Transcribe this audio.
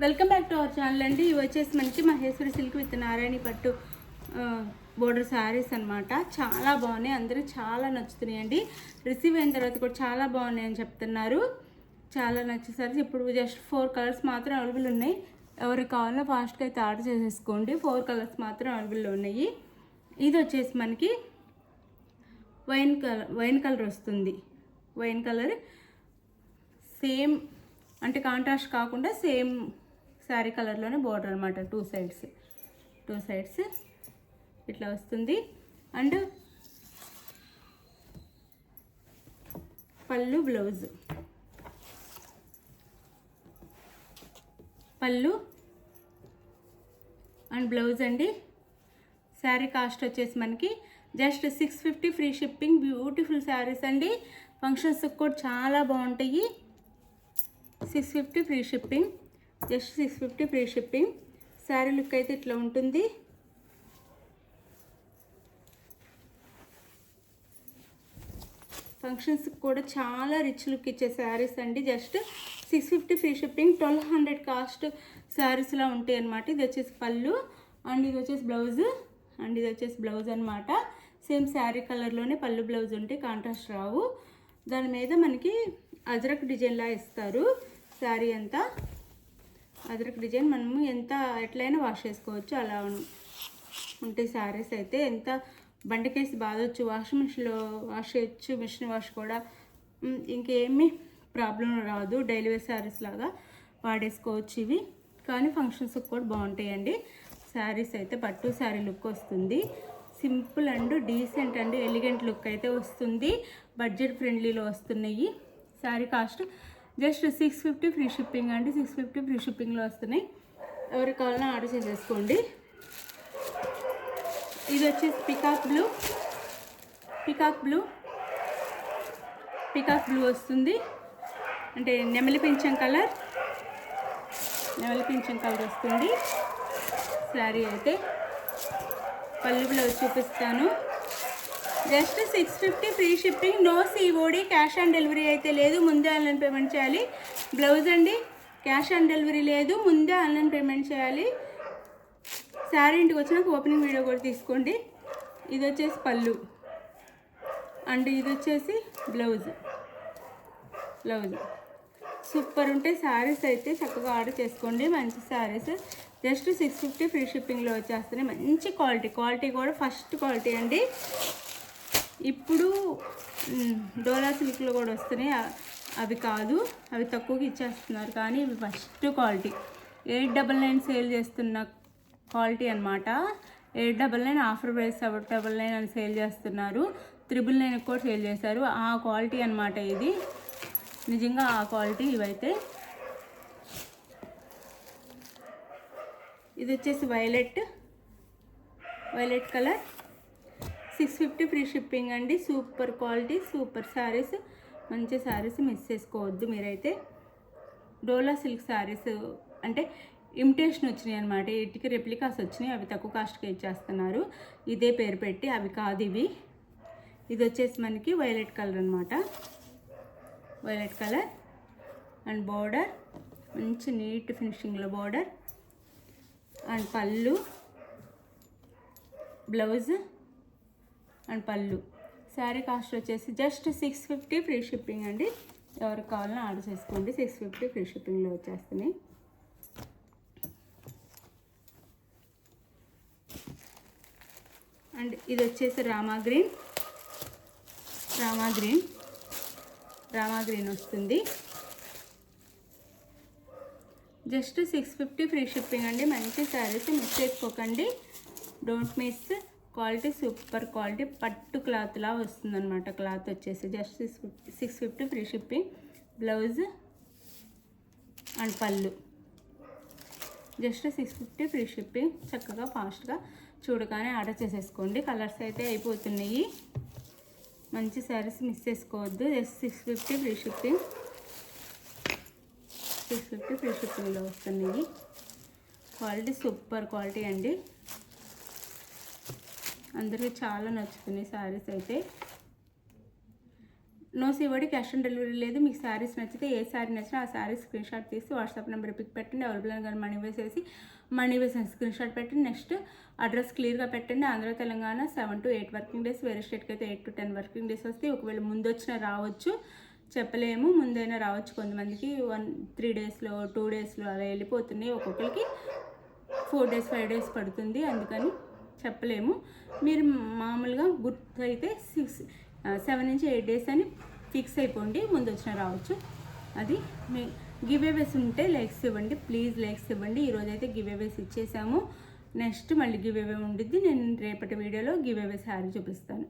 Welcome back to our channel అండి. ఇవి వచ్చేసి మనకి మహేశ్వరి సిల్క్ విత్ నారాయణి పట్టు బోర్డర్ శారీస్ అనమాట. చాలా బాగున్నాయి, అందరూ చాలా నచ్చుతున్నాయండి. రిసీవ్ అయిన తర్వాత కూడా చాలా బాగున్నాయి అని చెప్తున్నారు. చాలా నచ్చేసరికి ఇప్పుడు జస్ట్ 4 కలర్స్ మాత్రం అవైలబుల్ ఉన్నాయి. ఎవరికి కావాలో ఫాస్ట్గా అయితే ఆర్డర్ చేసేసుకోండి. 4 కలర్స్ మాత్రం అవైలబుల్లో ఉన్నాయి. ఇది వచ్చేసి మనకి వైన్ కలర్ వస్తుంది. వైన్ కలర్ సేమ్ అంటే కాంట్రాస్ట్ కాకుండా సేమ్ శారీ కలర్లోనే బోర్డర్ అనమాట. టూ సైడ్స్ ఇట్లా వస్తుంది. అండ్ పళ్ళు అండ్ బ్లౌజ్ అండి. శారీ కాస్ట్ వచ్చేసి మనకి just 650 free shipping. Beautiful saris అండి, ఫంక్షన్స్కి కూడా చాలా బాగుంటాయి. 650 free shipping, just 650 free shipping. Sari look అయితే ఇట్లా ఉంటుంది. ఫంక్షన్స్కి కూడా చాలా రిచ్ లుక్ ఇచ్చే శారీస్ అండి. Just 650 free shipping. 1200 కాస్ట్ శారీస్లా ఉంటాయి అన్నమాట. ఇది వచ్చేసి పళ్ళు అండ్ ఇది వచ్చేసి బ్లౌజ్ అనమాట. సేమ్ శారీ కలర్లోనే పళ్ళు బ్లౌజ్ ఉంటాయి, కాంట్రాస్ట్ రావు. దాని మీద మనకి అజరక్ డిజైన్లా ఇస్తారు. శారీ అంతా అజరక్ డిజైన్. మనము ఎట్లయినా వాష్ చేసుకోవచ్చు, అలా ఉంటాయి శారీస్ అయితే. ఎంత బండకేసి బాధొచ్చు, వాషింగ్ మిషన్లో వాష్ చేయొచ్చు, మిషన్ వాష్ కూడా ఇంకేమీ ప్రాబ్లం రాదు. డైలీ వేర్ శారీస్ లాగా వాడేసుకోవచ్చు ఇవి. కానీ ఫంక్షన్స్కి కూడా బాగుంటాయండి శారీస్ అయితే. పట్టు శారీ లుక్ వస్తుంది. Simple and decent and elegant look అయితే వస్తుంది. బడ్జెట్ ఫ్రెండ్లీలో వస్తున్నాయి. Sari cost just 650 free shipping అండి. 650 ఫ్రీ షిప్పింగ్లో వస్తున్నాయి. ఎవరికి కావాలన్నా ఆర్డర్ చేసేసుకోండి. ఇది వచ్చేసి పికాక్ బ్లూ వస్తుంది. అంటే నెమలి పింఛం కలర్ వస్తుంది శారీ అయితే. పళ్ళు బ్లౌజ్ చూపిస్తాను. Just 650 free shipping. No COD, cash on delivery అయితే లేదు, ముందే ఆన్లైన్ పేమెంట్ చేయాలి. బ్లౌజ్ అండి, క్యాష్ ఆన్ డెలివరీ లేదు, ముందే ఆన్లైన్ పేమెంట్ చేయాలి. శారీ ఇంటికి వచ్చినాక ఓపెనింగ్ వీడియో కూడా తీసుకోండి. ఇది వచ్చేసి పళ్ళు అండ్ ఇది వచ్చేసి బ్లౌజ్. సూపర్ ఉంటాయి శారీస్ అయితే. చక్కగా ఆర్డర్ చేసుకోండి. మంచి శారీస్ జస్ట్ 650 ఫ్రీ షిప్పింగ్లో వచ్చేస్తున్నాయి. మంచి క్వాలిటీ కూడా ఫస్ట్ క్వాలిటీ అండి. ఇప్పుడు డోలా సిల్క్లో కూడా వస్తున్నాయి, అవి కాదు, అవి తక్కువకి ఇచ్చేస్తున్నారు. కానీ ఇవి ఫస్ట్ క్వాలిటీ. 899 సేల్ చేస్తున్న క్వాలిటీ అనమాట. 899 ఆఫర్ ప్రైస్ 799 అని సేల్ చేస్తున్నారు. 999 కూడా సేల్ చేశారు. ఆ క్వాలిటీ అనమాట ఇది. నిజంగా ఆ క్వాలిటీ ఇవైతే. ఇది వచ్చేసి వైలెట్ కలర్. 650 ఫ్రీ షిప్పింగ్ అండి. సూపర్ క్వాలిటీ, సూపర్ శారీస్, మంచి శారీస్ మిస్ చేసుకోవద్దు మీరైతే. డోలా సిల్క్ శారీస్ అంటే ఇమిటేషన్ వచ్చినాయి అనమాట. వీటికి రెప్లికాస్ వచ్చినాయి, అవి తక్కువ కాస్ట్కి ఇచ్చేస్తున్నారు. ఇదే పేరు పెట్టి, అవి కాదు ఇవి. ఇది వచ్చేసి మనకి వైలెట్ కలర్ అనమాట. వైలెట్ కలర్ అండ్ బోర్డర్ మంచి నీట్ ఫినిషింగ్లో బోర్డర్ అండ్ పళ్ళు, బ్లౌజ్ అండ్ పళ్ళు. శారీ కాస్ట్ వచ్చేసి జస్ట్ 650 ఫ్రీ షిప్పింగ్ అండి. ఎవరికి కావాలన్నా ఆర్డర్ చేసుకోండి. 650 ఫ్రీ షిప్పింగ్లో వచ్చేస్తున్నాయి. అండ్ ఇది వచ్చేసి రామా గ్రీన్ వస్తుంది. జస్ట్ 650 ఫ్రీ షిప్పింగ్ అండి. మంచి శారీస్ మిస్ చేసుకోకండి. Don't miss. Quality super quality, పట్టు క్లాత్లా వస్తుంది అనమాట. క్లాత్ వచ్చేసి just 650 free shipping. Blouse and పళ్ళు జస్ట్ 650 ఫ్రీ షిప్పింగ్. చక్కగా ఫాస్ట్గా చూడగానే ఆర్డర్ చేసేసుకోండి. కలర్స్ అయితే అయిపోతున్నాయి. మంచి శారీస్ మిస్ చేసుకోవద్దు. Just 650 free shipping. 650 ఫ్రీ షిప్పింగ్లో వస్తున్నాయి. క్వాలిటీ సూపర్ క్వాలిటీ అండి. అందరికీ చాలా నచ్చుతున్నాయి శారీస్ అయితే. No COD, cash on delivery లేదు. మీకు శారీస్ నచ్చితే ఏ శారీ నచ్చినా ఆ శారీ స్క్రీన్ షాట్ తీసి వాట్సాప్ నెంబర్ పిక్ పెట్టండి. అవైలబుల్ కానీ మనీ వేసేసి స్క్రీన్ షాట్ పెట్టండి. నెక్స్ట్ అడ్రస్ క్లియర్గా పెట్టండి. Andhra Telangana 7 to 8 working days, వేరే స్టేట్కి అయితే 8 to 10 వర్కింగ్ డేస్ వస్తాయి. ఒకవేళ ముందు వచ్చినా రావచ్చు, చెప్పలేము. ముందైనా రావచ్చు. కొంతమందికి 3 daysలో 2 daysలో అలా వెళ్ళిపోతున్నాయి. ఒక్కొక్కరికి 4 days 5 days పడుతుంది. అందుకని చెప్పలేము. మీరు మామూలుగా గుర్తు అయితే 7 నుంచి 8 days అని ఫిక్స్ అయిపోండి. ముందు వచ్చినా రావచ్చు. అది మీ గివ్ అవేస్ ఉంటే లైక్స్ ఇవ్వండి, ప్లీజ్ లైక్స్ ఇవ్వండి. ఈరోజైతే గివ్ అవేస్ ఇచ్చేసాము. నెక్స్ట్ మళ్ళీ గివ్ అవే ఉండిద్ది. నేను రేపటి వీడియోలో గివ్ అవే శారీ చూపిస్తాను.